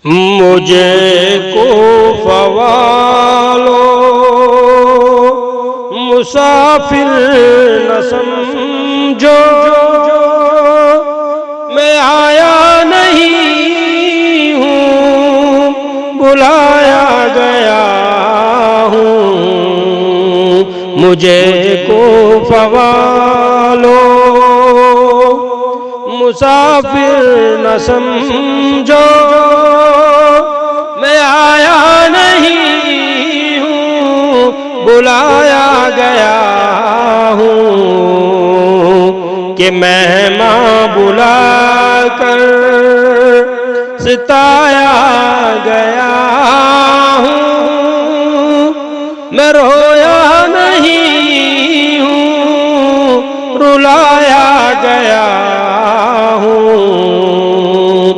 مجھے کوفہ والو مسافر نہ سمجھو، میں آیا نہیں ہوں بلایا گیا ہوں۔ مجھے کوفہ والو مسافر نہ سمجھو، میں آیا نہیں ہوں بلایا گیا ہوں۔ کہ مہمان بلا کر ستایا گیا ہوں، میں رویا نہیں ہوں رلایا گیا ہوں۔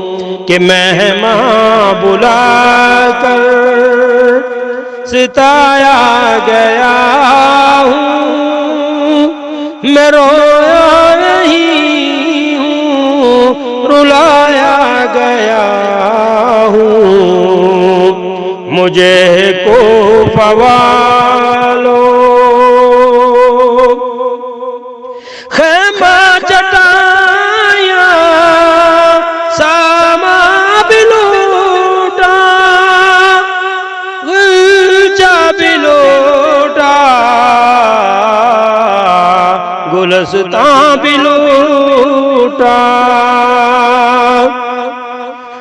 کہ مہمان بلا کر ستایا گیا ہوں، میں رویا نہیں ہوں رلایا گیا ہوں۔ مجھے کوفہ والو خیمہ چٹائیاں ساما بھی لوٹا، غلچہ بھی لوٹا، گلستان بھی لوٹا۔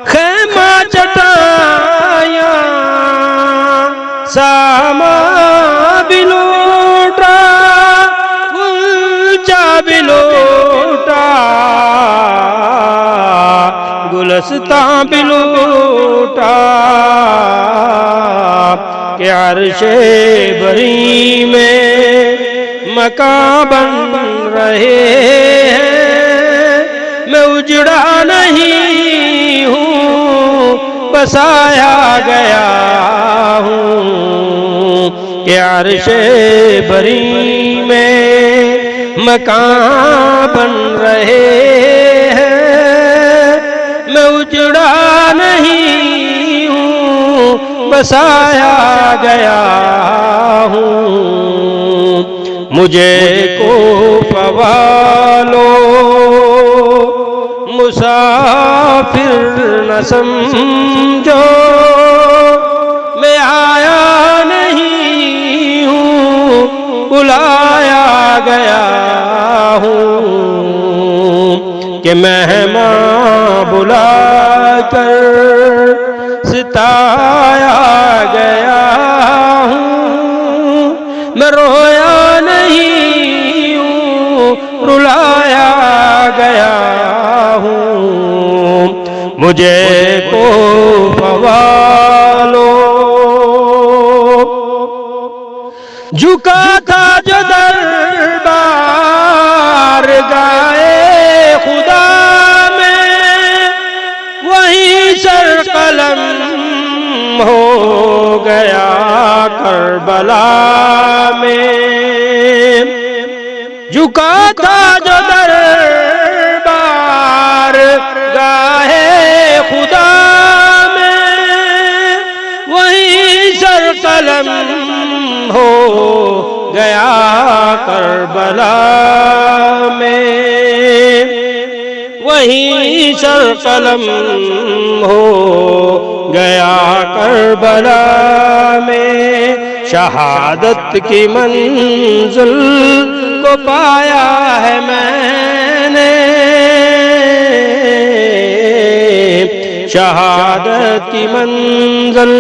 خیمہ چٹائیاں ساما بھی لوٹا، غلچہ بھی لوٹا، گلستان بھی لوٹا۔ کہ عرش بری میں مکان بن رہے ہیں، میں اجڑا نہیں ہوں بسایا گیا ہوں۔ کہ عرش بری میں مکان بن رہے ہیں، میں اجڑا نہیں ہوں بسایا گیا ہوں۔ مجھے کوفہ والو مسافر نہ سمجھو، میں آیا نہیں ہوں بلایا گیا ہوں۔ کہ مہمان بلا کر ستایا گیا ہوں، میں رویا نہیں ہوں رلایا گیا ہوں۔ مجھے کوفہ والو جھکا تھا جو دربار گائے خدا میں، وہی سر قلم ہو گیا کربلا میں۔ جھکا تھا جو دربار گاہے خدا میں، وہی سر قلم ہو گیا کربلا میں، وہی سر قلم ہو گیا کربلا میں۔ شہادت کی منزل کو پایا ہے میں نے، شہادت کی منزل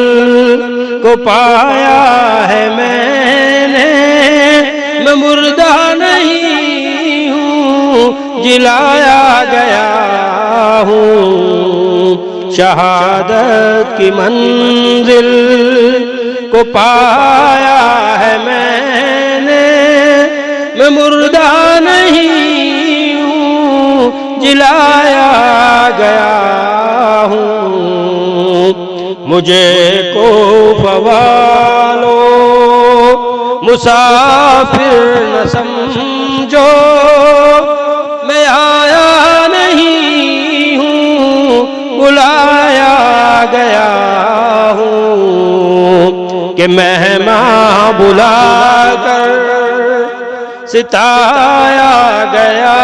کو پایا ہے میں نے، میں مردہ نہیں ہوں جلایا گیا ہوں۔ شہادت کی منزل کو پایا ہے میں نے، میں مردہ نہیں ہوں جلایا گیا ہوں۔ مجھے کوفہ والو مسافر نہ سمجھو، میں آیا نہیں ہوں بلایا گیا ہوں کہ مہمان بلا کر ستایا گیا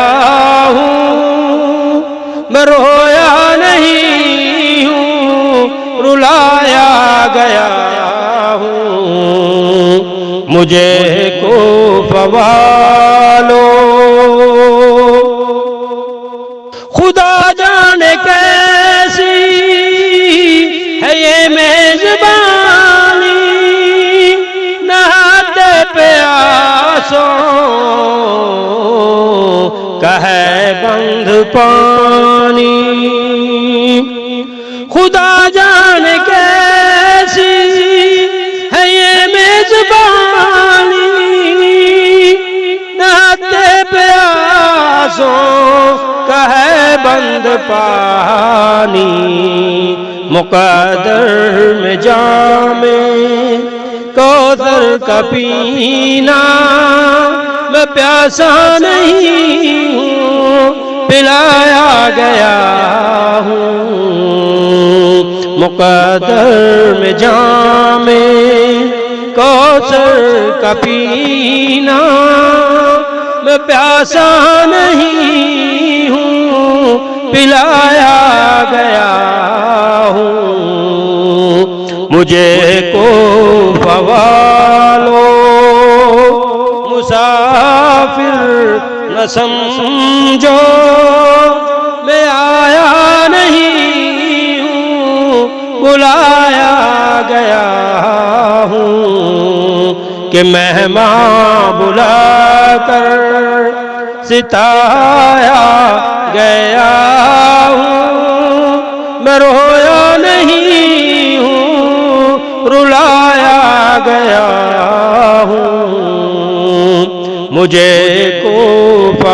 ہوں، میں رویا نہیں ہوں رلایا گیا ہوں، مجھے کوفہ والو خدا جانے کیسی ہے یہ میزبانی، نہاتے پیاسوں کا ہے بند پانی، خدا جانے کیسی ہے یہ میزبانی، نہاتے پیاسوں کا ہے بند پانی، مقدر میں جام کوثر کا پینا، میں پیاسا نہیں ہوں پلایا گیا ہوں، مقدر میں جام کوثر کا پینا، میں پیاسا نہیں ہوں پلایا گیا ہوں، مجھے کوفہ والو مسافر نہ سمجھو، میں آیا نہیں ہوں بلایا گیا ہوں، کہ مہمان بلا کر ستایا گیا ہوں، میں رویا نہیں ہوں رلایا گیا ہوں، مجھے کوفہ